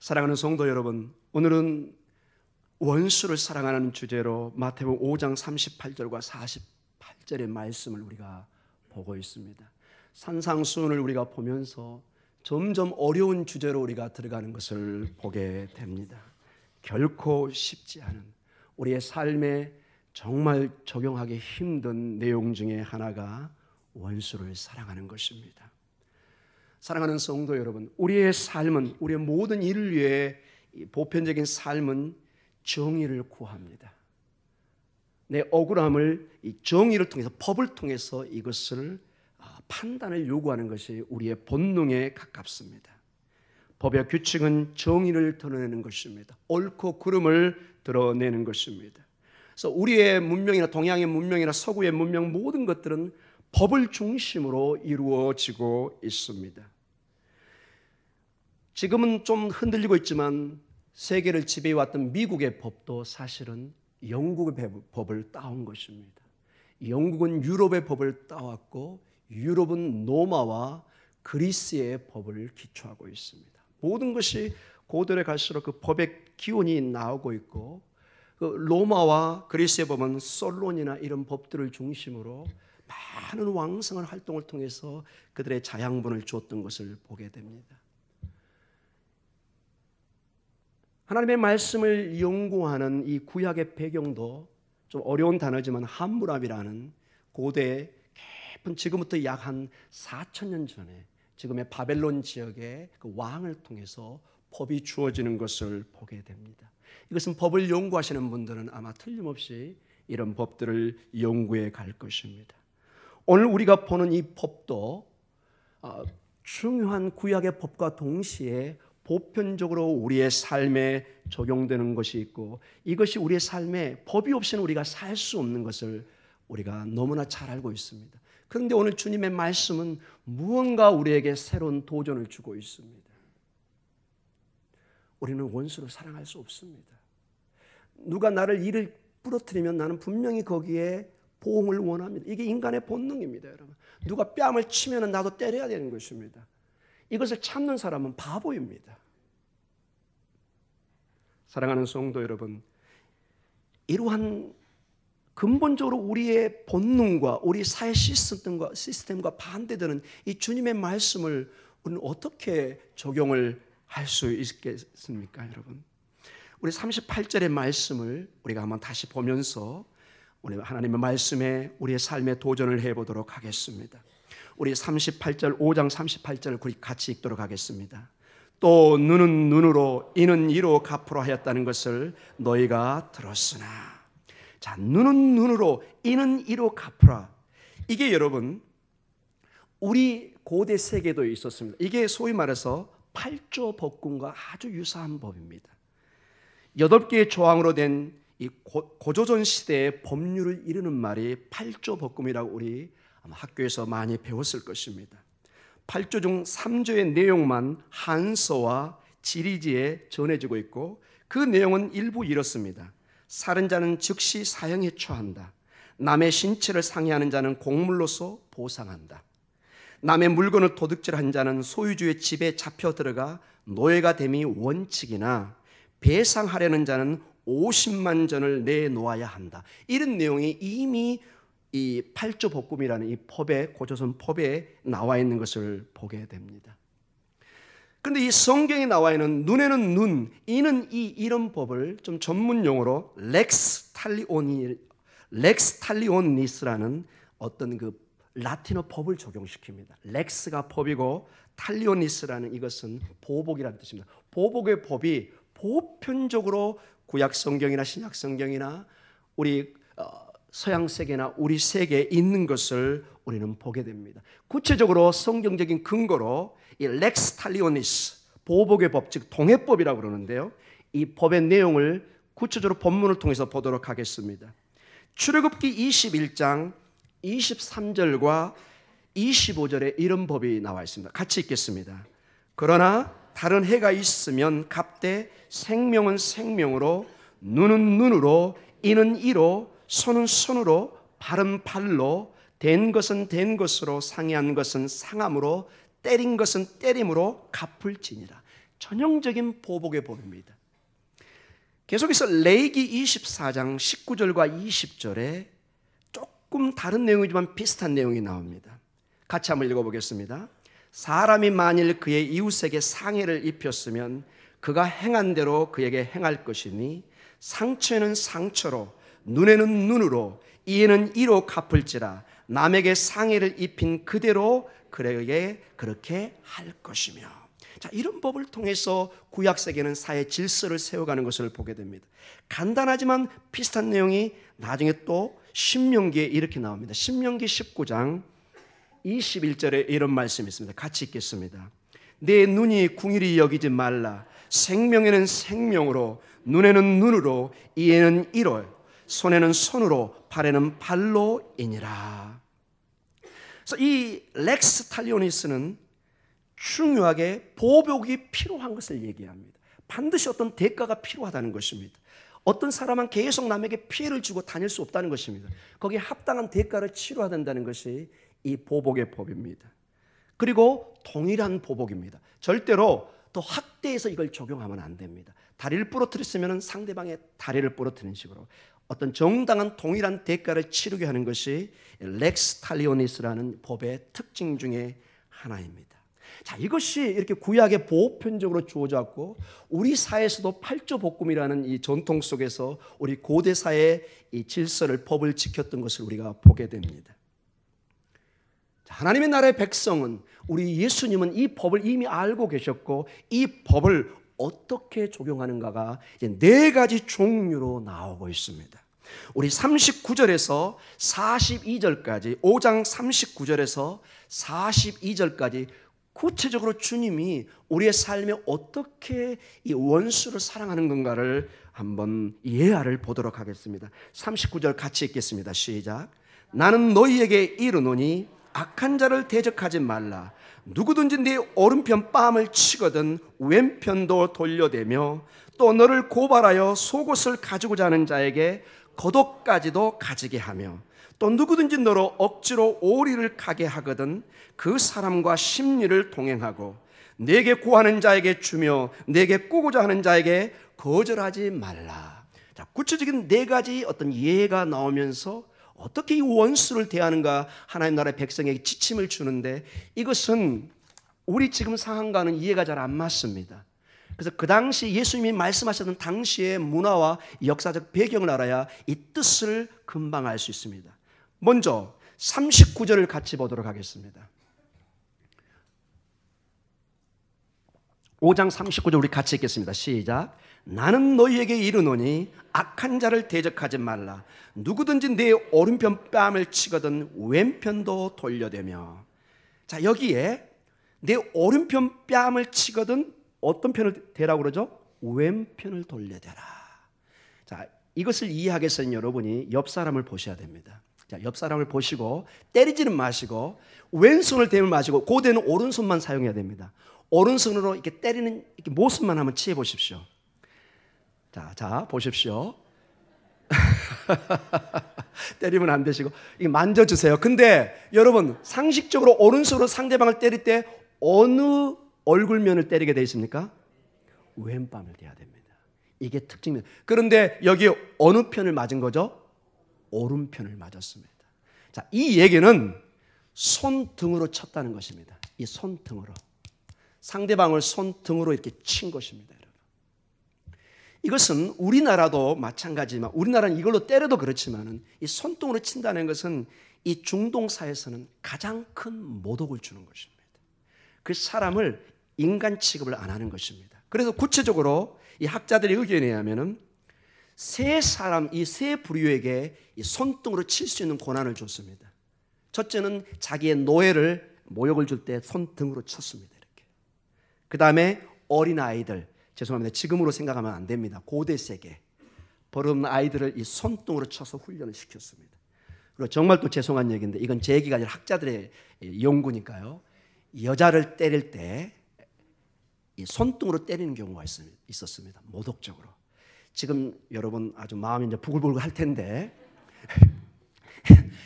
사랑하는 성도 여러분, 오늘은 원수를 사랑하는 주제로 마태복음 5장 38절과 48절의 말씀을 우리가 보고 있습니다. 산상수훈을 우리가 보면서 점점 어려운 주제로 우리가 들어가는 것을 보게 됩니다. 결코 쉽지 않은 우리의 삶에 정말 적용하기 힘든 내용 중에 하나가 원수를 사랑하는 것입니다. 사랑하는 성도 여러분, 우리의 삶은, 우리의 모든 인류의 보편적인 삶은 정의를 구합니다. 내 억울함을 이 정의를 통해서, 법을 통해서 이것을 판단을 요구하는 것이 우리의 본능에 가깝습니다. 법의 규칙은 정의를 드러내는 것입니다. 옳고 그름을 드러내는 것입니다. 그래서 우리의 문명이나 동양의 문명이나 서구의 문명 모든 것들은 법을 중심으로 이루어지고 있습니다. 지금은 좀 흔들리고 있지만 세계를 지배해왔던 미국의 법도 사실은 영국의 법을 따온 것입니다. 영국은 유럽의 법을 따왔고 유럽은 로마와 그리스의 법을 기초하고 있습니다. 모든 것이 고대로 갈수록 그 법의 기원이 나오고 있고, 그 로마와 그리스의 법은 솔론이나 이런 법들을 중심으로 많은 왕성한 활동을 통해서 그들의 자양분을 주었던 것을 보게 됩니다. 하나님의 말씀을 연구하는 이 구약의 배경도 좀 어려운 단어지만 함무람이라는 고대 깊은, 지금부터 약 한 4,000년 전에 지금의 바벨론 지역의 그 왕을 통해서 법이 주어지는 것을 보게 됩니다. 이것은 법을 연구하시는 분들은 아마 틀림없이 이런 법들을 연구해 갈 것입니다. 오늘 우리가 보는 이 법도 중요한 구약의 법과 동시에 보편적으로 우리의 삶에 적용되는 것이 있고, 이것이 우리의 삶에 법이 없이는 우리가 살 수 없는 것을 우리가 너무나 잘 알고 있습니다. 그런데 오늘 주님의 말씀은 무언가 우리에게 새로운 도전을 주고 있습니다. 우리는 원수를 사랑할 수 없습니다. 누가 나를 이를 부러뜨리면 나는 분명히 거기에 보응을 원합니다. 이게 인간의 본능입니다, 여러분. 누가 뺨을 치면 나도 때려야 되는 것입니다. 이것을 참는 사람은 바보입니다. 사랑하는 성도 여러분, 이러한 근본적으로 우리의 본능과 우리 사회 시스템과 반대되는 이 주님의 말씀을 우리는 어떻게 적용을 할 수 있겠습니까, 여러분? 우리 38절의 말씀을 우리가 한번 다시 보면서 우리 하나님의 말씀에 우리의 삶에 도전을 해보도록 하겠습니다. 우리 38절, 5장 38절을 같이 읽도록 하겠습니다. 또 눈은 눈으로 이는 이로 갚으라 하였다는 것을 너희가 들었으나. 자, 눈은 눈으로 이는 이로 갚으라. 이게 여러분 우리 고대 세계도 있었습니다. 이게 소위 말해서 8조 법군과 아주 유사한 법입니다. 8개의 조항으로 된 이 고조선 시대의 법률을 이루는 말이 8조 법금이라고 우리 아마 학교에서 많이 배웠을 것입니다. 8조 중 3조의 내용만 한서와 지리지에 전해지고 있고, 그 내용은 일부 이렇습니다. 살은 자는 즉시 사형에 처한다. 남의 신체를 상해하는 자는 공물로서 보상한다. 남의 물건을 도둑질한 자는 소유주의 집에 잡혀 들어가 노예가 됨이 원칙이나 배상하려는 자는 50만 전을 내놓아야 한다. 이런 내용이 이미 이 8조 법금이라는 이 법에, 고조선 법에 나와 있는 것을 보게 됩니다. 그런데 이 성경에 나와 있는 눈에는 눈, 이는 이, 이런 법을 좀 전문 용어로 렉스 탈리오니스라는 어떤 그 라틴어 법을 적용시킵니다. 렉스가 법이고 탈리오니스라는 이것은 보복이라는 뜻입니다. 보복의 법이 보편적으로 구약 성경이나 신약 성경이나 우리 서양 세계나 우리 세계에 있는 것을 우리는 보게 됩니다. 구체적으로 성경적인 근거로 이 렉스 탈리오니스, 보복의 법, 즉 동해법이라고 그러는데요. 이 법의 내용을 구체적으로 본문을 통해서 보도록 하겠습니다. 출애굽기 21장 23절과 25절에 이런 법이 나와 있습니다. 같이 읽겠습니다. 그러나 다른 해가 있으면 값되 생명은 생명으로, 눈은 눈으로, 이는 이로, 손은 손으로, 발은 발로, 된 것은 된 것으로, 상해한 것은 상함으로, 때린 것은 때림으로 갚을지니라. 전형적인 보복의 법입니다. 계속해서 레위기 24장 19절과 20절에 조금 다른 내용이지만 비슷한 내용이 나옵니다. 같이 한번 읽어보겠습니다. 사람이 만일 그의 이웃에게 상해를 입혔으면 그가 행한 대로 그에게 행할 것이니 상처에는 상처로 눈에는 눈으로 이에는 이로 갚을지라 남에게 상해를 입힌 그대로 그에게 그렇게 할 것이며. 자, 이런 법을 통해서 구약 세계는 사회 질서를 세워가는 것을 보게 됩니다. 간단하지만 비슷한 내용이 나중에 또 신명기에 이렇게 나옵니다. 신명기 19장 21절에 이런 말씀이 있습니다. 같이 읽겠습니다. 내 눈이 궁일이 여기지 말라. 생명에는 생명으로, 눈에는 눈으로, 이에는 이로, 손에는 손으로, 발에는 발로이니라. 그래서 이 렉스 탈리오니스는 중요하게 보복이 필요한 것을 얘기합니다. 반드시 어떤 대가가 필요하다는 것입니다. 어떤 사람은 계속 남에게 피해를 주고 다닐 수 없다는 것입니다. 거기에 합당한 대가를 치러야 된다는 것이 이 보복의 법입니다. 그리고 동일한 보복입니다. 절대로 또 학대해서 이걸 적용하면 안 됩니다. 다리를 부러뜨렸으면 상대방의 다리를 부러뜨리는 식으로 어떤 정당한 동일한 대가를 치르게 하는 것이 렉스 탈리오니스라는 법의 특징 중에 하나입니다. 자, 이것이 이렇게 구약의 보편적으로 주어졌고 우리 사회에서도 팔조복금이라는 이 전통 속에서 우리 고대 사회의 이 질서를 법을 지켰던 것을 우리가 보게 됩니다. 자, 하나님의 나라의 백성은 우리 예수님은 이 법을 이미 알고 계셨고 이 법을 어떻게 적용하는가가 이제 네 가지 종류로 나오고 있습니다. 우리 39절에서 42절까지 5장 39절에서 42절까지 구체적으로 주님이 우리의 삶에 어떻게 이 원수를 사랑하는 건가를 한번 예화를 보도록 하겠습니다. 39절 같이 읽겠습니다. 시작. 나는 너희에게 이르노니 악한 자를 대적하지 말라. 누구든지 네 오른편 뺨을 치거든 왼편도 돌려대며 또 너를 고발하여 속옷을 가지고자 하는 자에게 겉옷까지도 가지게 하며 또 누구든지 너로 억지로 오리를 가게 하거든 그 사람과 심리를 동행하고 내게 구하는 자에게 주며 내게 꾸고자 하는 자에게 거절하지 말라. 자, 구체적인 네 가지 어떤 예가 나오면서 어떻게 이 원수를 대하는가 하나님 나라의 백성에게 지침을 주는데 이것은 우리 지금 상황과는 이해가 잘 안 맞습니다. 그래서 그 당시 예수님이 말씀하셨던 당시의 문화와 역사적 배경을 알아야 이 뜻을 금방 알 수 있습니다. 먼저 39절을 같이 보도록 하겠습니다. 5장 39절 우리 같이 읽겠습니다. 시작. 나는 너희에게 이르노니 악한 자를 대적하지 말라. 누구든지 내 오른편 뺨을 치거든 왼편도 돌려대며. 자, 여기에 내 오른편 뺨을 치거든 어떤 편을 대라고 그러죠? 왼편을 돌려대라. 자, 이것을 이해하기 위해서는 여러분이 옆 사람을 보셔야 됩니다. 자, 옆 사람을 보시고 때리지는 마시고 왼손을 대면 마시고 고대는 오른손만 사용해야 됩니다. 오른손으로 이렇게 때리는 이렇게 모습만 한번 취해 보십시오. 자, 보십시오. 때리면 안 되시고 이게 만져주세요. 근데 여러분 상식적으로 오른손으로 상대방을 때릴 때 어느 얼굴면을 때리게 되어 있습니까? 왼뺨을 대야 됩니다. 이게 특징입니다. 그런데 여기 어느 편을 맞은 거죠? 오른편을 맞았습니다. 자, 이 얘기는 손등으로 쳤다는 것입니다. 이 손등으로. 상대방을 손등으로 이렇게 친 것입니다. 여러분. 이것은 우리나라도 마찬가지지만 우리나라는 이걸로 때려도 그렇지만 이 손등으로 친다는 것은 이 중동사에서는 가장 큰 모독을 주는 것입니다. 그 사람을 인간 취급을 안 하는 것입니다. 그래서 구체적으로 이 학자들의 의견에 의하면은 이 세 부류에게 이 손등으로 칠 수 있는 권한을 줬습니다. 첫째는 자기의 노예를 모욕을 줄 때 손등으로 쳤습니다. 이렇게. 그 다음에 어린 아이들, 죄송합니다. 지금으로 생각하면 안 됩니다. 고대 세계 버릇없는 아이들을 이 손등으로 쳐서 훈련을 시켰습니다. 그리고 정말 또 죄송한 얘기인데 이건 제 얘기가 아니라 학자들의 연구니까요. 여자를 때릴 때 이 손등으로 때리는 경우가 있었습니다. 모독적으로. 지금 여러분 아주 마음이 이제 부글부글 할 텐데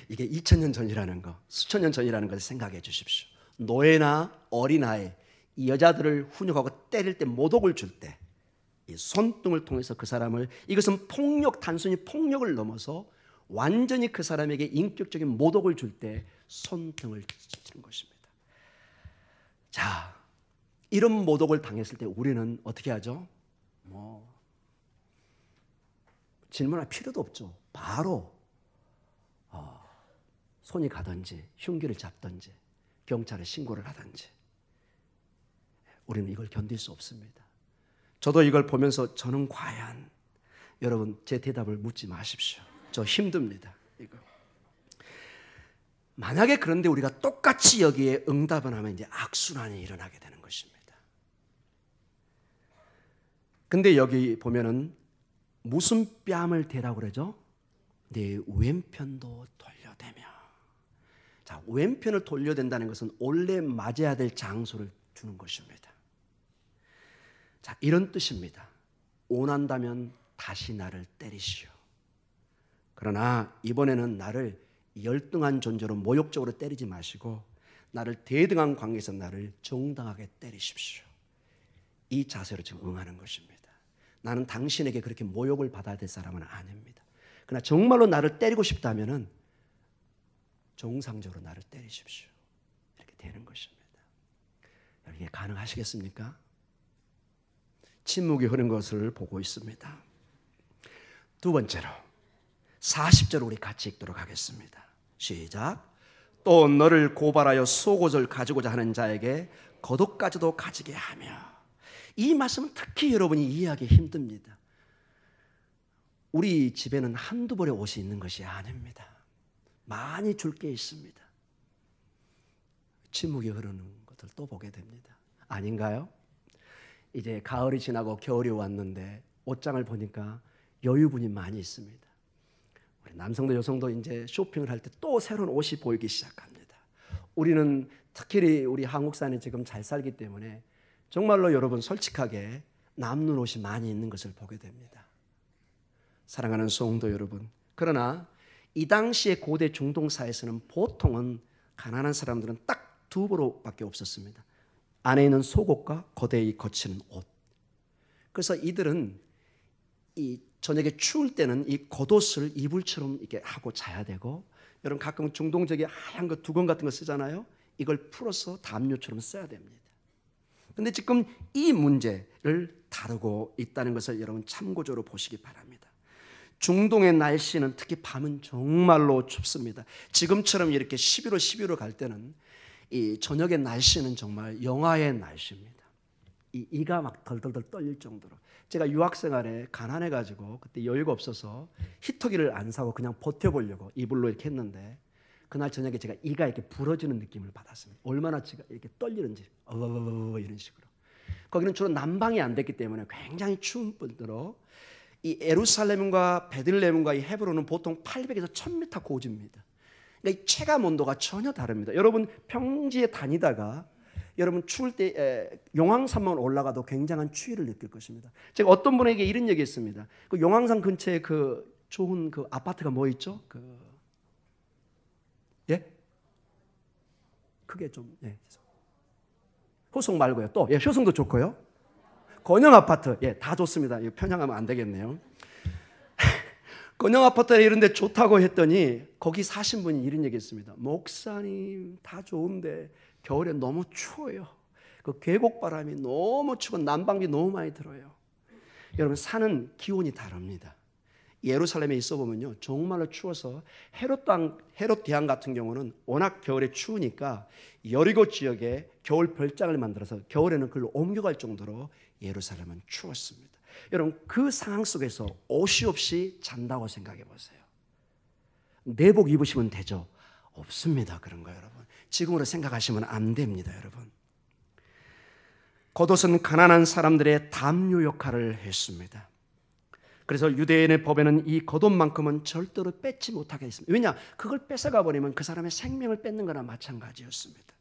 이게 2000년 전이라는 거, 수천 년 전이라는 것을 생각해 주십시오. 노예나 어린아이 이 여자들을 훈육하고 때릴 때 모독을 줄 때 이 손등을 통해서 그 사람을, 이것은 폭력, 단순히 폭력을 넘어서 완전히 그 사람에게 인격적인 모독을 줄 때 손등을 치는 것입니다. 자, 이런 모독을 당했을 때 우리는 어떻게 하죠? 질문할 필요도 없죠. 바로 손이 가든지 흉기를 잡든지 경찰에 신고를 하든지. 우리는 이걸 견딜 수 없습니다. 저도 이걸 보면서 저는 과연, 여러분 제 대답을 묻지 마십시오. 저 힘듭니다. 이거. 만약에 그런데 우리가 똑같이 여기에 응답을 하면 이제 악순환이 일어나게 되는 것입니다. 근데 여기 보면은 무슨 뺨을 대라고 그러죠? 내 왼편도 돌려대며. 자, 왼편을 돌려댄다는 것은 원래 맞아야 될 장소를 주는 것입니다. 자, 이런 뜻입니다. 원한다면 다시 나를 때리시오. 그러나 이번에는 나를 열등한 존재로 모욕적으로 때리지 마시고 나를 대등한 관계에서 나를 정당하게 때리십시오. 이 자세로 지금 응하는 것입니다. 나는 당신에게 그렇게 모욕을 받아야 될 사람은 아닙니다. 그러나 정말로 나를 때리고 싶다면은 정상적으로 나를 때리십시오. 이렇게 되는 것입니다. 이게 가능하시겠습니까? 침묵이 흐른 것을 보고 있습니다. 두 번째로 40절 우리 같이 읽도록 하겠습니다. 시작. 또 너를 고발하여 속옷을 가지고자 하는 자에게 겉옷까지도 가지게 하며. 이 말씀은 특히 여러분이 이해하기 힘듭니다. 우리 집에는 한두 벌의 옷이 있는 것이 아닙니다. 많이 줄 게 있습니다. 침묵이 흐르는 것을 또 보게 됩니다. 아닌가요? 이제 가을이 지나고 겨울이 왔는데 옷장을 보니까 여유분이 많이 있습니다. 우리 남성도 여성도 이제 쇼핑을 할 때 또 새로운 옷이 보이기 시작합니다. 우리는 특히 우리 한국 사람이 지금 잘 살기 때문에 정말로 여러분 솔직하게 남는 옷이 많이 있는 것을 보게 됩니다. 사랑하는 성도 여러분, 그러나 이 당시의 고대 중동 사회에서는 보통은 가난한 사람들은 딱 두 벌밖에 없었습니다. 안에 있는 속옷과 겉에 거치는 옷. 그래서 이들은 이 저녁에 추울 때는 이 겉옷을 이불처럼 이렇게 하고 자야 되고, 여러분 가끔 중동적인 하얀 거 두건 같은 거 쓰잖아요. 이걸 풀어서 담요처럼 써야 됩니다. 그런데 지금 이 문제를 다루고 있다는 것을 여러분 참고적으로 보시기 바랍니다. 중동의 날씨는 특히 밤은 정말로 춥습니다. 지금처럼 이렇게 11월, 12월 갈 때는 이 저녁의 날씨는 정말 영하의 날씨입니다. 이가 막 덜덜덜 떨릴 정도로. 제가 유학생활에 가난해가지고 그때 여유가 없어서 히터기를 안 사고 그냥 버텨보려고 이불로 이렇게 했는데, 그날 저녁에 제가 이가 이렇게 부러지는 느낌을 받았습니다. 얼마나 제가 이렇게 떨리는지, 이런 식으로. 거기는 주로 난방이 안 됐기 때문에 굉장히 추운 뿐더러 이 예루살렘과 베들레헴과 이 헤브론은 보통 800에서 1000m 고지입니다. 그러니까 이 체감 온도가 전혀 다릅니다. 여러분 평지에 다니다가 여러분 추울 때 용왕산만 올라가도 굉장한 추위를 느낄 것입니다. 제가 어떤 분에게 이런 얘기했습니다. 그 용왕산 근처에 그 좋은 그 아파트가 뭐 있죠? 크게 좀 효성 말고요. 또 효성도 좋고요. 건영 아파트 다 좋습니다. 이거 편향하면 안 되겠네요. 건영 아파트에 이런 데 좋다고 했더니 거기 사신 분이 이런 얘기했습니다. 목사님 다 좋은데 겨울에 너무 추워요. 그 계곡바람이 너무 추고 난방비 너무 많이 들어요. 여러분 산은 기온이 다릅니다. 예루살렘에 있어 보면요 정말로 추워서 헤롯 대왕 같은 경우는 워낙 겨울에 추우니까 여리고 지역에 겨울 별장을 만들어서 겨울에는 그걸로 옮겨갈 정도로 예루살렘은 추웠습니다. 여러분 그 상황 속에서 옷이 없이 잔다고 생각해 보세요. 내복 입으시면 되죠? 없습니다. 그런 거 여러분. 지금으로 생각하시면 안 됩니다. 여러분. 겉옷은 가난한 사람들의 담요 역할을 했습니다. 그래서 유대인의 법에는 이 겉옷만큼은 절대로 뺏지 못하게 했습니다. 왜냐? 그걸 뺏어가 버리면 그 사람의 생명을 뺏는 거나 마찬가지였습니다.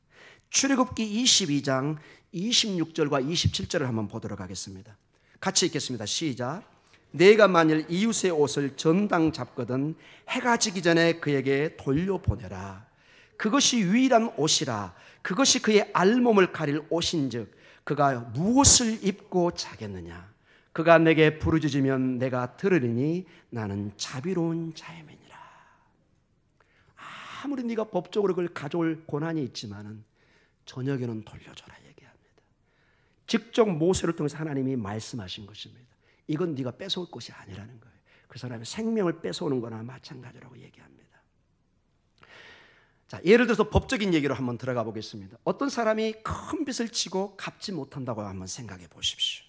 출애굽기 22장 26절과 27절을 한번 보도록 하겠습니다. 같이 읽겠습니다. 시작. 내가 만일 이웃의 옷을 전당 잡거든 해가 지기 전에 그에게 돌려보내라. 그것이 유일한 옷이라. 그것이 그의 알몸을 가릴 옷인즉 그가 무엇을 입고 자겠느냐? 그가 내게 부르짖으면 내가 들으리니 나는 자비로운 자임이니라. 아무리 네가 법적으로 그걸 가져올 권한이 있지만은 저녁에는 돌려줘라 얘기합니다. 직접 모세를 통해서 하나님이 말씀하신 것입니다. 이건 네가 뺏어올 것이 아니라는 거예요. 그 사람의 생명을 뺏어오는 거나 마찬가지라고 얘기합니다. 자, 예를 들어서 법적인 얘기로 한번 들어가 보겠습니다. 어떤 사람이 큰 빚을 지고 갚지 못한다고 한번 생각해 보십시오.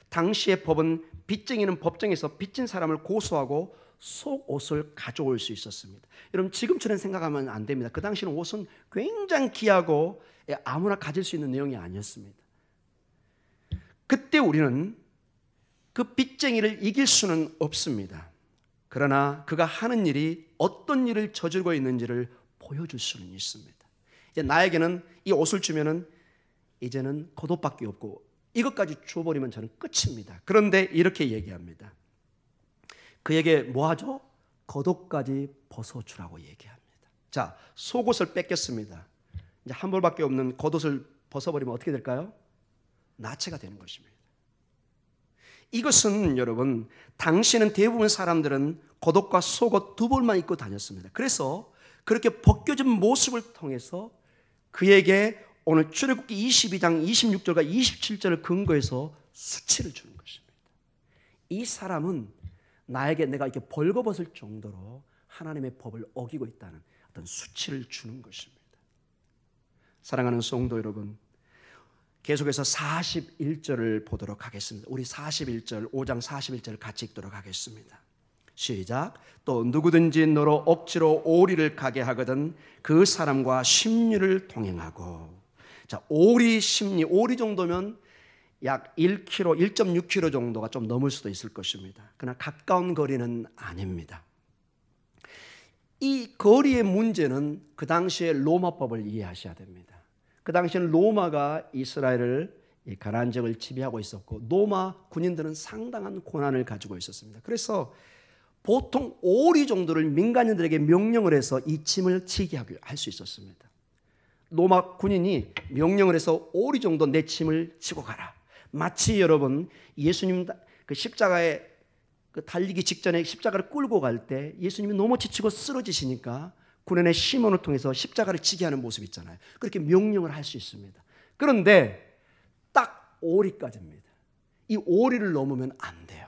당시의 법은 빚쟁이는 법정에서 빚진 사람을 고소하고 속옷을 가져올 수 있었습니다. 여러분 지금처럼 생각하면 안 됩니다. 그 당시는 옷은 굉장히 귀하고 아무나 가질 수 있는 내용이 아니었습니다. 그때 우리는 그 빚쟁이를 이길 수는 없습니다. 그러나 그가 하는 일이 어떤 일을 저지르고 있는지를 보여줄 수는 있습니다. 이제 나에게는 이 옷을 주면은 이제는 겉옷밖에 없고 이것까지 줘버리면 저는 끝입니다. 그런데 이렇게 얘기합니다. 그에게 뭐 하죠? 겉옷까지 벗어주라고 얘기합니다. 자, 속옷을 뺏겼습니다. 이제 한 벌밖에 없는 겉옷을 벗어버리면 어떻게 될까요? 나체가 되는 것입니다. 이것은 여러분, 당시에는 대부분 사람들은 겉옷과 속옷 두 벌만 입고 다녔습니다. 그래서 그렇게 벗겨진 모습을 통해서 그에게 오늘 출애굽기 22장 26절과 27절을 근거해서 수치를 주는 것입니다. 이 사람은 나에게 내가 이렇게 벌거벗을 정도로 하나님의 법을 어기고 있다는 어떤 수치를 주는 것입니다. 사랑하는 성도 여러분, 계속해서 41절을 보도록 하겠습니다. 우리 41절, 5장 41절 같이 읽도록 하겠습니다. 시작. 또 누구든지 너로 억지로 오리를 가게 하거든 그 사람과 심리를 동행하고. 자, 오리 심리, 오리 정도면 약 1km, 1.6km 정도가 좀 넘을 수도 있을 것입니다. 그러나 가까운 거리는 아닙니다. 이 거리의 문제는 그 당시의 로마법을 이해하셔야 됩니다. 그 당시에는 로마가 이스라엘을 이 가나안 지역을 지배하고 있었고 로마 군인들은 상당한 권한을 가지고 있었습니다. 그래서 보통 오리 정도를 민간인들에게 명령을 해서 이 짐을 지게 할 수 있었습니다. 로마 군인이 명령을 해서 오리 정도 내 짐을 지고 가라. 마치 여러분 예수님 그 십자가에 그 달리기 직전에 십자가를 끌고 갈 때 예수님이 너무 지치고 쓰러지시니까 군인의 시몬을 통해서 십자가를 지게 하는 모습 있잖아요. 그렇게 명령을 할 수 있습니다. 그런데 딱 오리까지입니다. 이 오리를 넘으면 안 돼요.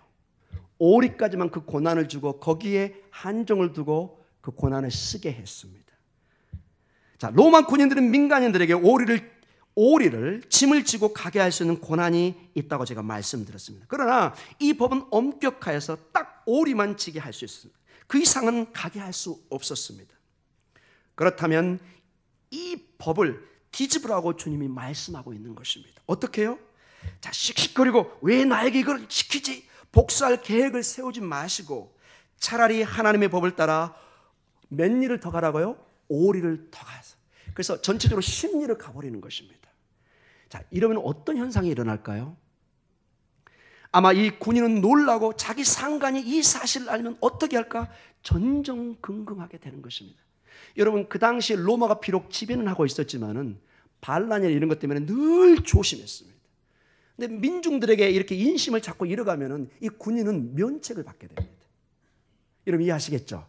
오리까지만 그 고난을 주고 거기에 한정을 두고 그 고난을 쓰게 했습니다. 자, 로마 군인들은 민간인들에게 오리를 짐을 지고 가게 할 수 있는 권한이 있다고 제가 말씀드렸습니다. 그러나 이 법은 엄격하여서 딱 오리만 지게 할 수 있습니다. 그 이상은 가게 할 수 없었습니다. 그렇다면 이 법을 뒤집으라고 주님이 말씀하고 있는 것입니다. 어떻게 해요? 자, 씩씩거리고 왜 나에게 이걸 시키지? 복수할 계획을 세우지 마시고 차라리 하나님의 법을 따라 몇 리를 더 가라고요? 5리를 더 가서. 그래서 전체적으로 10리를 가버리는 것입니다. 자, 이러면 어떤 현상이 일어날까요? 아마 이 군인은 놀라고 자기 상관이 이 사실을 알면 어떻게 할까? 전전긍긍하게 되는 것입니다. 여러분 그 당시 로마가 비록 지배는 하고 있었지만은 반란이나 이런 것 때문에 늘 조심했습니다. 근데 민중들에게 이렇게 인심을 자꾸 잃어가면은 이 군인은 면책을 받게 됩니다. 여러분 이해하시겠죠?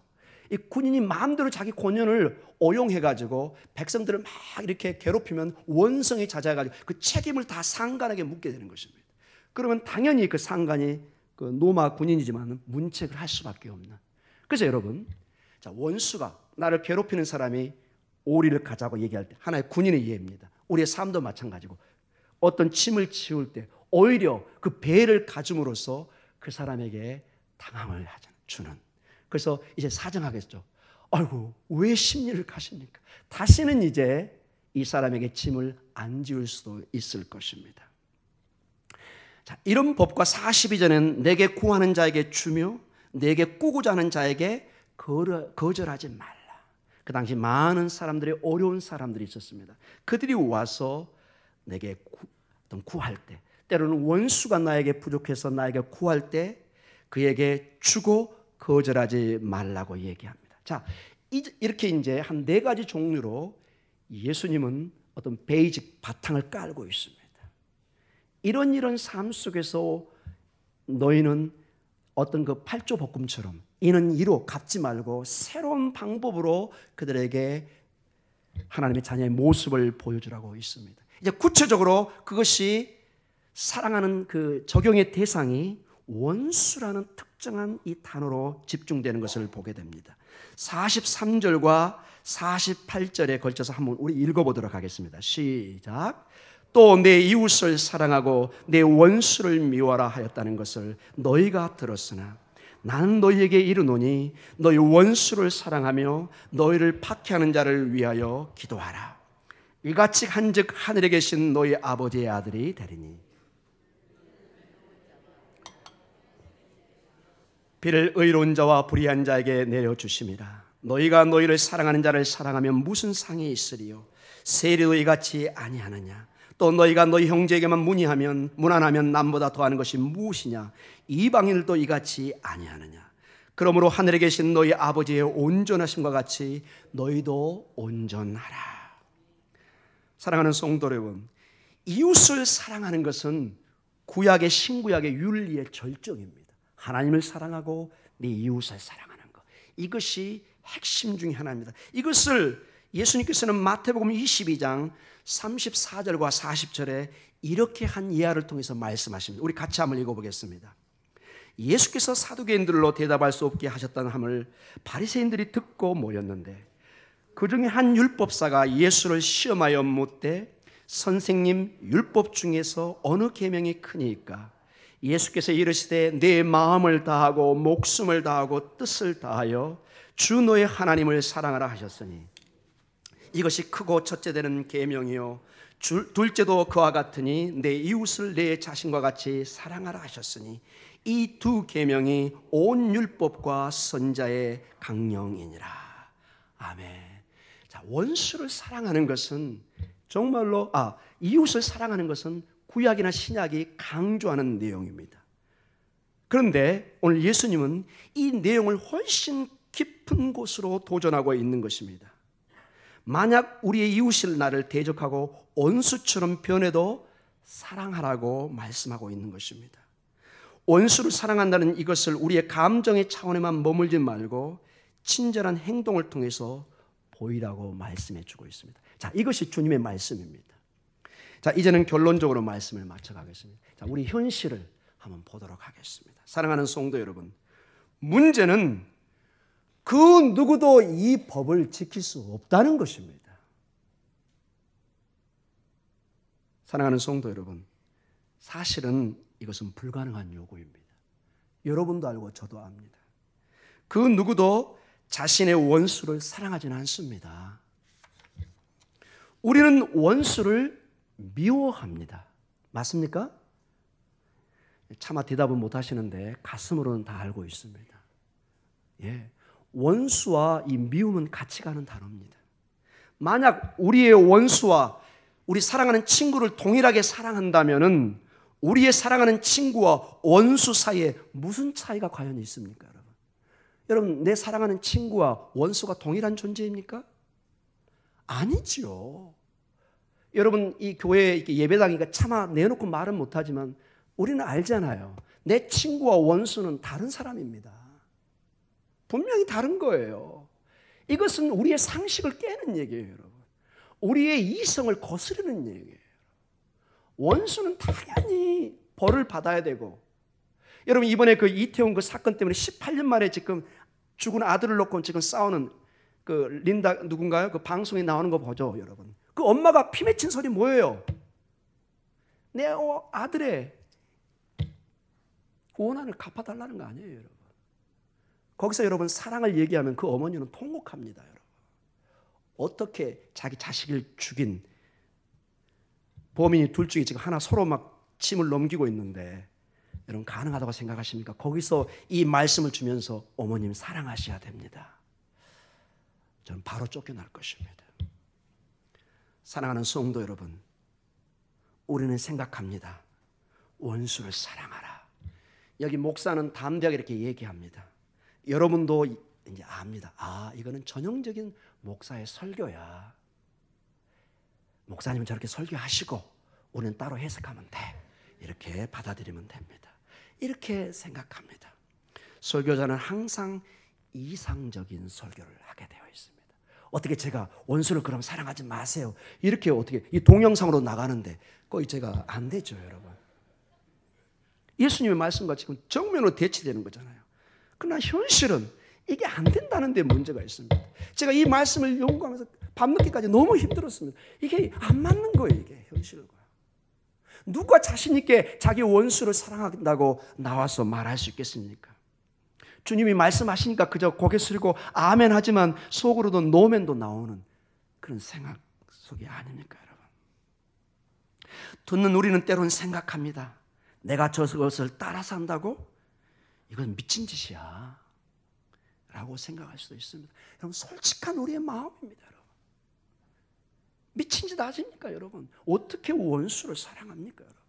이 군인이 마음대로 자기 권한을 오용해가지고 백성들을 막 이렇게 괴롭히면 원성이 잦아가지고 그 책임을 다 상관에게 묻게 되는 것입니다. 그러면 당연히 그 상관이 그 로마 군인이지만 문책을 할 수밖에 없는. 그래서 여러분, 자, 원수가 나를 괴롭히는 사람이 오리를 가자고 얘기할 때 하나의 군인의 예입니다. 우리의 삶도 마찬가지고 어떤 짐을 치울 때 오히려 그 배를 가줌으로써 그 사람에게 당함을 주는. 그래서 이제 사정하겠죠. 아이고 왜 심리를 가십니까? 다시는 이제 이 사람에게 짐을 안 지울 수도 있을 것입니다. 자, 이런 법과 42절은 내게 구하는 자에게 주며 내게 꾸고자 하는 자에게 거절하지 말라. 그 당시 많은 사람들이 어려운 사람들이 있었습니다. 그들이 와서 내게 구할 때, 때로는 원수가 나에게 부족해서 나에게 구할 때 그에게 주고 거절하지 말라고 얘기합니다. 자, 이렇게 이제 한 4가지 종류로 예수님은 어떤 베이직 바탕을 깔고 있습니다. 이런 삶 속에서 너희는 어떤 그 팔조볶음처럼 이는 이로 갚지 말고 새로운 방법으로 그들에게 하나님의 자녀의 모습을 보여주라고 있습니다. 이제 구체적으로 그것이 사랑하는 그 적용의 대상이 원수라는 특정한 이 단어로 집중되는 것을 보게 됩니다. 43절과 48절에 걸쳐서 한번 우리 읽어보도록 하겠습니다. 시작. 또 내 이웃을 사랑하고 내 원수를 미워하라 하였다는 것을 너희가 들었으나 나는 너희에게 이르노니 너희 원수를 사랑하며 너희를 박해하는 자를 위하여 기도하라. 이같이 한즉 하늘에 계신 너희 아버지의 아들이 되리니 비를 의로운 자와 불의한 자에게 내려주심이라. 너희가 너희를 사랑하는 자를 사랑하면 무슨 상이 있으리요? 세리도 이같이 아니하느냐? 또 너희가 너희 형제에게만 문안하면 남보다 더하는 것이 무엇이냐? 이방인들도 이같이 아니하느냐? 그러므로 하늘에 계신 너희 아버지의 온전하심과 같이 너희도 온전하라. 사랑하는 성도 여러분, 이웃을 사랑하는 것은 구약의 신구약의 윤리의 절정입니다. 하나님을 사랑하고 네 이웃을 사랑하는 것, 이것이 핵심 중에 하나입니다. 이것을 예수님께서는 마태복음 22장 34절과 40절에 이렇게 한 예화를 통해서 말씀하십니다. 우리 같이 한번 읽어보겠습니다. 예수께서 사두개인들로 대답할 수 없게 하셨다는 함을 바리새인들이 듣고 모였는데 그 중에 한 율법사가 예수를 시험하여 묻되 선생님, 율법 중에서 어느 계명이 크니까? 예수께서 이르시되 내 마음을 다하고 목숨을 다하고 뜻을 다하여 주 너의 하나님을 사랑하라 하셨으니 이것이 크고 첫째 되는 계명이요 둘째도 그와 같으니 내 이웃을 내 자신과 같이 사랑하라 하셨으니 이 두 계명이 온 율법과 선자의 강령이니라. 아멘. 자, 원수를 사랑하는 것은 정말로 이웃을 사랑하는 것은 구약이나 신약이 강조하는 내용입니다. 그런데 오늘 예수님은 이 내용을 훨씬 깊은 곳으로 도전하고 있는 것입니다. 만약 우리의 이웃이 나를 대적하고 원수처럼 변해도 사랑하라고 말씀하고 있는 것입니다. 원수를 사랑한다는 이것을 우리의 감정의 차원에만 머물지 말고 친절한 행동을 통해서 보이라고 말씀해 주고 있습니다. 자, 이것이 주님의 말씀입니다. 자, 이제는 결론적으로 말씀을 마쳐가겠습니다. 자, 우리 현실을 한번 보도록 하겠습니다. 사랑하는 성도 여러분, 문제는 그 누구도 이 법을 지킬 수 없다는 것입니다. 사랑하는 성도 여러분, 사실은 이것은 불가능한 요구입니다. 여러분도 알고 저도 압니다. 그 누구도 자신의 원수를 사랑하지는 않습니다. 우리는 원수를 미워합니다. 맞습니까? 차마 대답은 못 하시는데 가슴으로는 다 알고 있습니다. 예. 원수와 이 미움은 같이 가는 단어입니다. 만약 우리의 원수와 우리 사랑하는 친구를 동일하게 사랑한다면은 우리의 사랑하는 친구와 원수 사이에 무슨 차이가 과연 있습니까, 여러분? 여러분, 내 사랑하는 친구와 원수가 동일한 존재입니까? 아니죠. 여러분, 이 교회 예배당이니까 차마 내놓고 말은 못하지만 우리는 알잖아요. 내 친구와 원수는 다른 사람입니다. 분명히 다른 거예요. 이것은 우리의 상식을 깨는 얘기예요, 여러분. 우리의 이성을 거스르는 얘기예요. 원수는 당연히 벌을 받아야 되고, 여러분 이번에 그 이태원 그 사건 때문에 18년 만에 지금 죽은 아들을 놓고 지금 싸우는 그 린다 누군가요? 그 방송에 나오는 거 보죠, 여러분. 그 엄마가 피 맺힌 소리 뭐예요? 내 아들의 구원안을 갚아달라는 거 아니에요, 여러분. 거기서 여러분 사랑을 얘기하면 그 어머니는 통곡합니다, 여러분. 어떻게 자기 자식을 죽인 범인이 둘 중에 지금 하나 서로 막 침을 넘기고 있는데 여러분 가능하다고 생각하십니까? 거기서 이 말씀을 주면서 어머님 사랑하셔야 됩니다. 저는 바로 쫓겨날 것입니다. 사랑하는 성도 여러분, 우리는 생각합니다. 원수를 사랑하라. 여기 목사는 담대하게 이렇게 얘기합니다. 여러분도 이제 압니다. 이거는 전형적인 목사의 설교야. 목사님은 저렇게 설교하시고 우리는 따로 해석하면 돼. 이렇게 받아들이면 됩니다. 이렇게 생각합니다. 설교자는 항상 이상적인 설교를 하게 되어 있습니다. 어떻게 제가 원수를 그럼 사랑하지 마세요, 이렇게 어떻게 이 동영상으로 나가는데 거의 제가 안 되죠, 여러분. 예수님의 말씀과 지금 정면으로 대치되는 거잖아요. 그러나 현실은 이게 안 된다는 데 문제가 있습니다. 제가 이 말씀을 연구하면서 밤늦게까지 너무 힘들었습니다. 이게 안 맞는 거예요, 이게 현실과. 누가 자신 있게 자기 원수를 사랑한다고 나와서 말할 수 있겠습니까? 주님이 말씀하시니까 그저 고개 숙이고 아멘 하지만 속으로도 노멘도 나오는 그런 생각 속이 아닙니까, 여러분? 듣는 우리는 때로는 생각합니다. 내가 저것을 따라 산다고? 이건 미친 짓이야 라고 생각할 수도 있습니다. 여러분, 솔직한 우리의 마음입니다, 여러분. 미친 짓 아십니까, 여러분? 어떻게 원수를 사랑합니까, 여러분?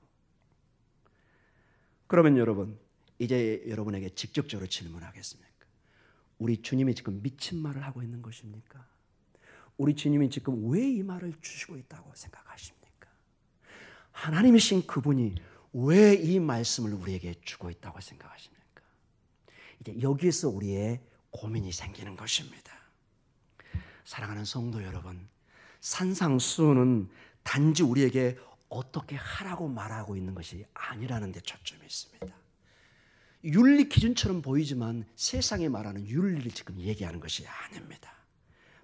그러면 여러분, 이제 여러분에게 직접적으로 질문하겠습니까? 우리 주님이 지금 미친 말을 하고 있는 것입니까? 우리 주님이 지금 왜 이 말을 주시고 있다고 생각하십니까? 하나님이신 그분이 왜 이 말씀을 우리에게 주고 있다고 생각하십니까? 이제 여기에서 우리의 고민이 생기는 것입니다. 사랑하는 성도 여러분, 산상수훈은 단지 우리에게 어떻게 하라고 말하고 있는 것이 아니라는 데 초점이 있습니다. 윤리 기준처럼 보이지만 세상에 말하는 윤리를 지금 얘기하는 것이 아닙니다.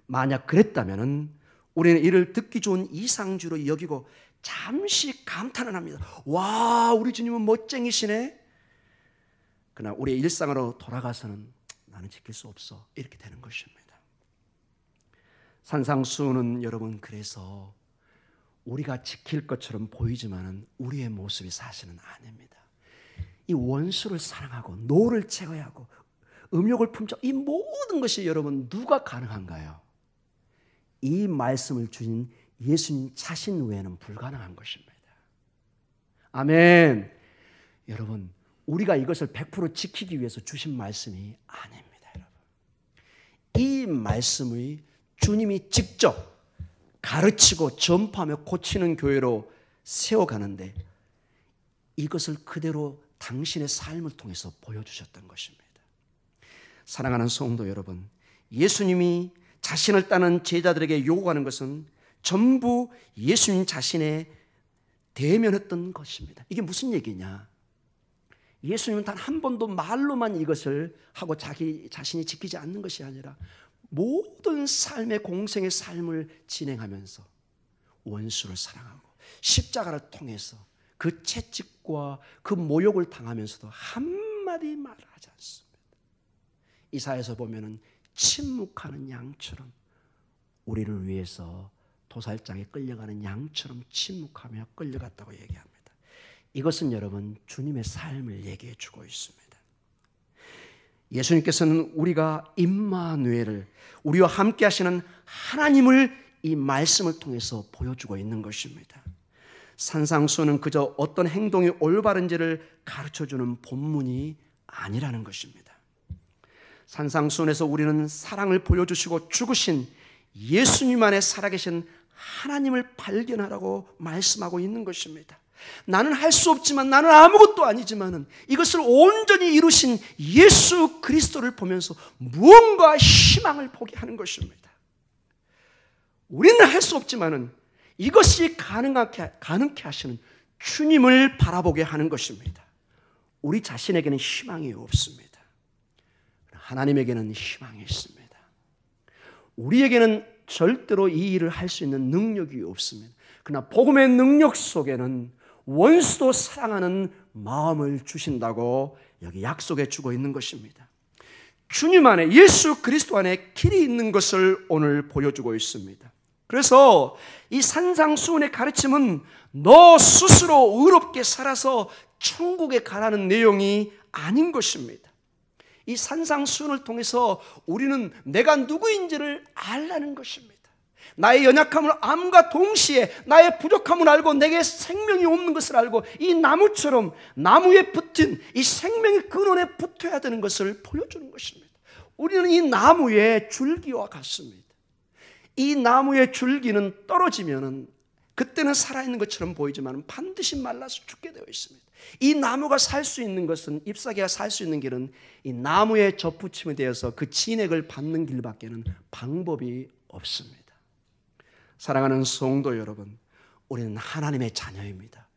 만약 그랬다면 우리는 이를 듣기 좋은 이상주로 여기고 잠시 감탄을 합니다. 와, 우리 주님은 멋쟁이시네. 그러나 우리의 일상으로 돌아가서는 나는 지킬 수 없어, 이렇게 되는 것입니다. 산상수훈은 여러분, 그래서 우리가 지킬 것처럼 보이지만 우리의 모습이 사실은 아닙니다. 이 원수를 사랑하고 노를 제거하고 음욕을 품자, 이 모든 것이 여러분 누가 가능한가요? 이 말씀을 주신 예수님 자신 외에는 불가능한 것입니다. 아멘. 여러분, 우리가 이것을 100% 지키기 위해서 주신 말씀이 아닙니다, 여러분. 이 말씀의 주님이 직접 가르치고 전파하며 고치는 교회로 세워가는데 이것을 그대로 당신의 삶을 통해서 보여주셨던 것입니다. 사랑하는 성도 여러분, 예수님이 자신을 따르는 제자들에게 요구하는 것은 전부 예수님 자신의 대면했던 것입니다. 이게 무슨 얘기냐? 예수님은 단 한 번도 말로만 이것을 하고 자기 자신이 지키지 않는 것이 아니라 모든 삶의 공생의 삶을 진행하면서 원수를 사랑하고 십자가를 통해서 그 채찍과 그 모욕을 당하면서도 한마디 말을 하지 않습니다. 이사야서 보면은 침묵하는 양처럼 우리를 위해서 도살장에 끌려가는 양처럼 침묵하며 끌려갔다고 얘기합니다. 이것은 여러분 주님의 삶을 얘기해 주고 있습니다. 예수님께서는 우리가 임마누엘을, 우리와 함께 하시는 하나님을 이 말씀을 통해서 보여주고 있는 것입니다. 산상수훈은 그저 어떤 행동이 올바른지를 가르쳐주는 본문이 아니라는 것입니다. 산상수훈에서 우리는 사랑을 보여주시고 죽으신 예수님 안에 살아계신 하나님을 발견하라고 말씀하고 있는 것입니다. 나는 할 수 없지만, 나는 아무것도 아니지만 이것을 온전히 이루신 예수 그리스도를 보면서 무언가 희망을 보게 하는 것입니다. 우리는 할 수 없지만 이것이 가능케 하시는 주님을 바라보게 하는 것입니다. 우리 자신에게는 희망이 없습니다. 하나님에게는 희망이 있습니다. 우리에게는 절대로 이 일을 할 수 있는 능력이 없습니다. 그러나 복음의 능력 속에는 원수도 사랑하는 마음을 주신다고 여기 약속해 주고 있는 것입니다. 주님 안에, 예수 그리스도 안에 길이 있는 것을 오늘 보여주고 있습니다. 그래서 이 산상수훈의 가르침은 너 스스로 의롭게 살아서 천국에 가라는 내용이 아닌 것입니다. 이 산상수훈을 통해서 우리는 내가 누구인지를 알라는 것입니다. 나의 연약함을 암과 동시에 나의 부족함을 알고 내게 생명이 없는 것을 알고 이 나무처럼 나무에 붙은 이 생명의 근원에 붙어야 되는 것을 보여주는 것입니다. 우리는 이 나무의 줄기와 같습니다. 이 나무의 줄기는 떨어지면 그때는 살아있는 것처럼 보이지만 반드시 말라서 죽게 되어 있습니다. 이 나무가 살 수 있는 것은, 잎사귀가 살 수 있는 길은 이 나무에 접붙임이 되어서 그 진액을 받는 길밖에는 방법이 없습니다. 사랑하는 성도 여러분, 우리는 하나님의 자녀입니다.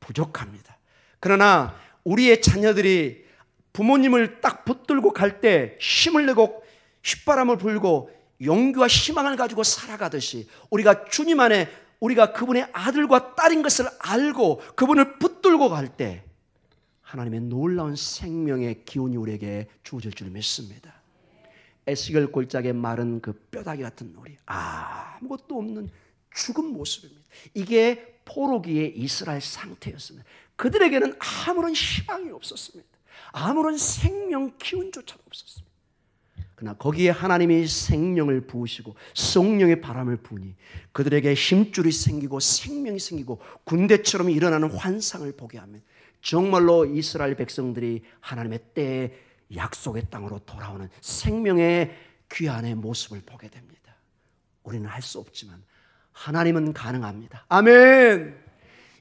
부족합니다. 그러나 우리의 자녀들이 부모님을 딱 붙들고 갈 때 힘을 내고 휘바람을 불고 용기와 희망을 가지고 살아가듯이 우리가 주님 안에 우리가 그분의 아들과 딸인 것을 알고 그분을 붙들고 갈 때 하나님의 놀라운 생명의 기운이 우리에게 주어질 줄 믿습니다. 에스겔 골짜기에 마른 그 뼈다귀 같은 우리, 아무것도 없는 죽은 모습입니다. 이게 포로기의 이스라엘 상태였습니다. 그들에게는 아무런 희망이 없었습니다. 아무런 생명 기운조차도 없었습니다. 그러나 거기에 하나님이 생명을 부으시고 성령의 바람을 부으니 그들에게 힘줄이 생기고 생명이 생기고 군대처럼 일어나는 환상을 보게 하면 정말로 이스라엘 백성들이 하나님의 때에 약속의 땅으로 돌아오는 생명의 귀한의 모습을 보게 됩니다. 우리는 할 수 없지만 하나님은 가능합니다. 아멘.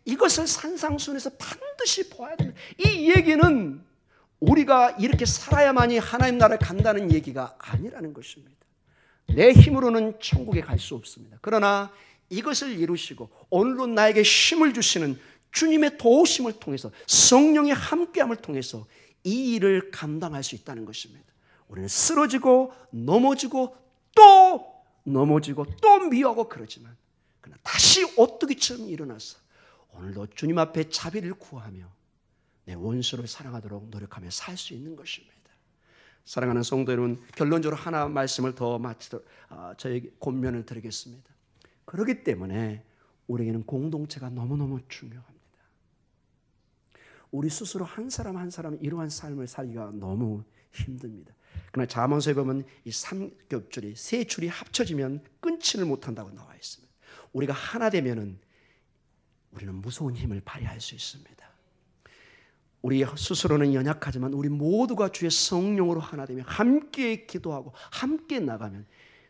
이것을 산상수훈에서 반드시 보아야 됩니다. 이 얘기는 우리가 이렇게 살아야만이 하나님 나라에 간다는 얘기가 아니라는 것입니다. 내 힘으로는 천국에 갈 수 없습니다. 그러나 이것을 이루시고 오늘도 나에게 힘을 주시는 주님의 도우심을 통해서 성령의 함께함을 통해서 이 일을 감당할 수 있다는 것입니다. 우리는 쓰러지고 넘어지고 또 넘어지고 또 미워하고 그러지만 그러나 다시 오뚜기처럼 일어나서 오늘도 주님 앞에 자비를 구하며 내 원수를 사랑하도록 노력하며 살 수 있는 것입니다. 사랑하는 성도 여러분, 결론적으로 하나 말씀을 더 마치도록 저에게 권면을 드리겠습니다. 그렇기 때문에 우리에게는 공동체가 너무너무 중요합니다. 우리 스스로 한 사람 한 사람 이러한 삶을 살기가 너무 힘듭니다. 그러나 잠언서에 보면 이 삼겹줄이 세 줄이 합쳐지면 끊지를 못한다고 나와 있습니다. 우리가 하나 되면은 우리는 무서운 힘을 발휘할 수 있습니다. 우리 스스로는 연약하지만 우리 모두가 주의 성령으로 하나 되면 함께 기도하고 함께 나가면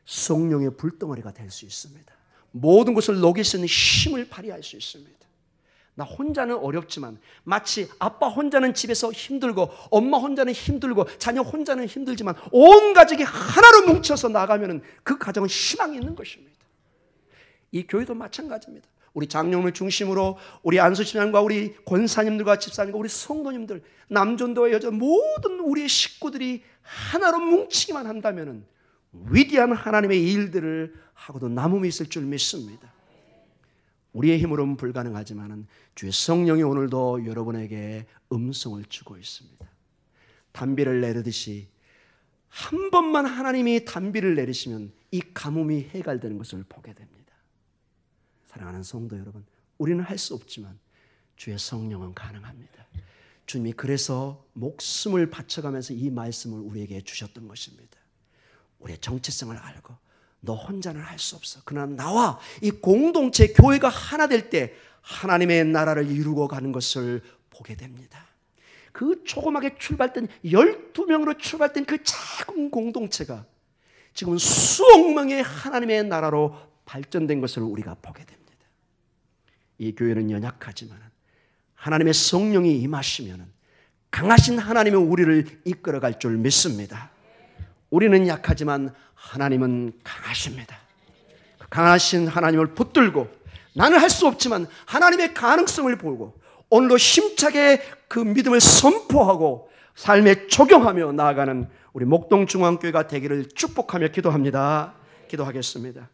성령의 불덩어리가 될 수 있습니다. 모든 것을 녹일 수 있는 힘을 발휘할 수 있습니다. 나 혼자는 어렵지만 마치 아빠 혼자는 집에서 힘들고 엄마 혼자는 힘들고 자녀 혼자는 힘들지만 온 가족이 하나로 뭉쳐서 나가면 그 가정은 희망이 있는 것입니다. 이 교회도 마찬가지입니다. 우리 장로님을 중심으로 우리 안수신앙과 우리 권사님들과 집사님과 우리 성도님들 남전도와 여전 모든 우리의 식구들이 하나로 뭉치기만 한다면 위대한 하나님의 일들을 하고도 남음이 있을 줄 믿습니다. 우리의 힘으로는 불가능하지만 주의 성령이 오늘도 여러분에게 음성을 주고 있습니다. 단비를 내리듯이 한 번만 하나님이 단비를 내리시면 이 가뭄이 해결되는 것을 보게 됩니다. 사랑하는 성도 여러분, 우리는 할 수 없지만 주의 성령은 가능합니다. 주님이 그래서 목숨을 바쳐가면서 이 말씀을 우리에게 주셨던 것입니다. 우리의 정체성을 알고 너 혼자는 할 수 없어. 그러나 나와 이 공동체 교회가 하나 될 때 하나님의 나라를 이루고 가는 것을 보게 됩니다. 그 조그맣게 출발된 12명으로 출발된 그 작은 공동체가 지금은 수억 명의 하나님의 나라로 발전된 것을 우리가 보게 됩니다. 이 교회는 연약하지만 하나님의 성령이 임하시면 강하신 하나님이 우리를 이끌어갈 줄 믿습니다. 우리는 약하지만 하나님은 강하십니다. 강하신 하나님을 붙들고 나는 할 수 없지만 하나님의 가능성을 보고 오늘도 힘차게 그 믿음을 선포하고 삶에 적용하며 나아가는 우리 목동중앙교회가 되기를 축복하며 기도합니다. 기도하겠습니다.